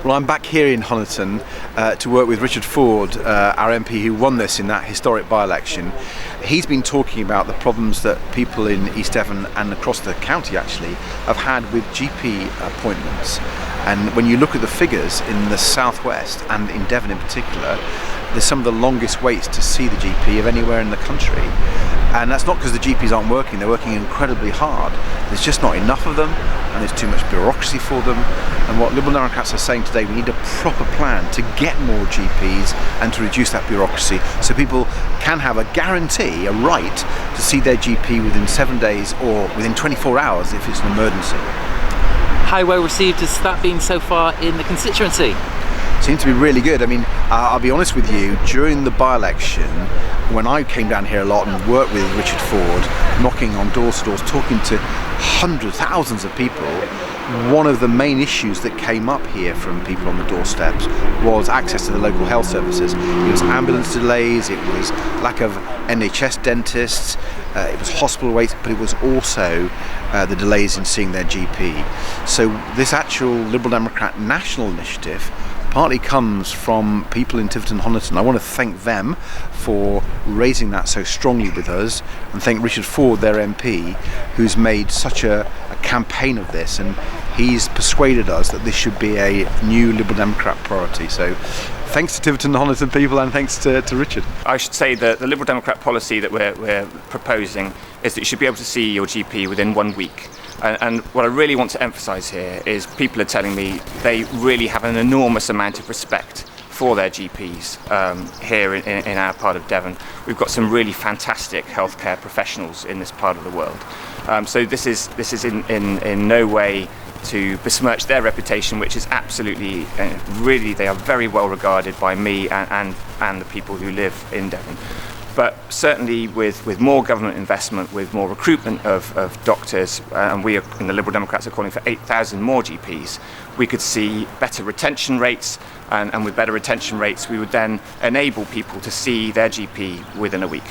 Well, I'm back here in Honiton to work with Richard Ford, our MP who won this in that historic by-election. He's been talking about the problems that people in East Devon and across the county actually have had with GP appointments. And when you look at the figures in the southwest and in Devon in particular, there's some of the longest waits to see the GP of anywhere in the country. And that's not because the GPs aren't working, they're working incredibly hard. There's just not enough of them, and there's too much bureaucracy for them. And what Liberal Democrats are saying today, we need a proper plan to get more GPs and to reduce that bureaucracy so people can have a guarantee, a right to see their GP within 7 days or within 24 hours if it's an emergency. How well received has that been so far in the constituency? Seems to be really good. I mean, I'll be honest with you, during the by-election, when I came down here a lot and worked with Richard Ford, knocking on doors to doors, talking to hundreds, thousands of people, one of the main issues that came up here from people on the doorsteps was access to the local health services. It was ambulance delays, it was lack of NHS dentists, it was hospital waits, but it was also the delays in seeing their GP. So this actual Liberal Democrat national initiative partly comes from people in Tiverton and Honiton. I want to thank them for raising that so strongly with us, and thank Richard Ford, their MP, who's made such a campaign of this, and he's persuaded us that this should be a new Liberal Democrat priority. So thanks to Tiverton and Honiton people, and thanks to Richard. I should say that the Liberal Democrat policy that we're proposing is that you should be able to see your GP within 1 week. And what I really want to emphasise here is people are telling me they really have an enormous amount of respect for their GPs here in our part of Devon. We've got some really fantastic healthcare professionals in this part of the world. So this is in no way to besmirch their reputation, which is absolutely, really, they are very well regarded by me and the people who live in Devon. But certainly with more government investment, with more recruitment of doctors, and we in the Liberal Democrats are calling for 8,000 more GPs, we could see better retention rates, and with better retention rates we would then enable people to see their GP within a week.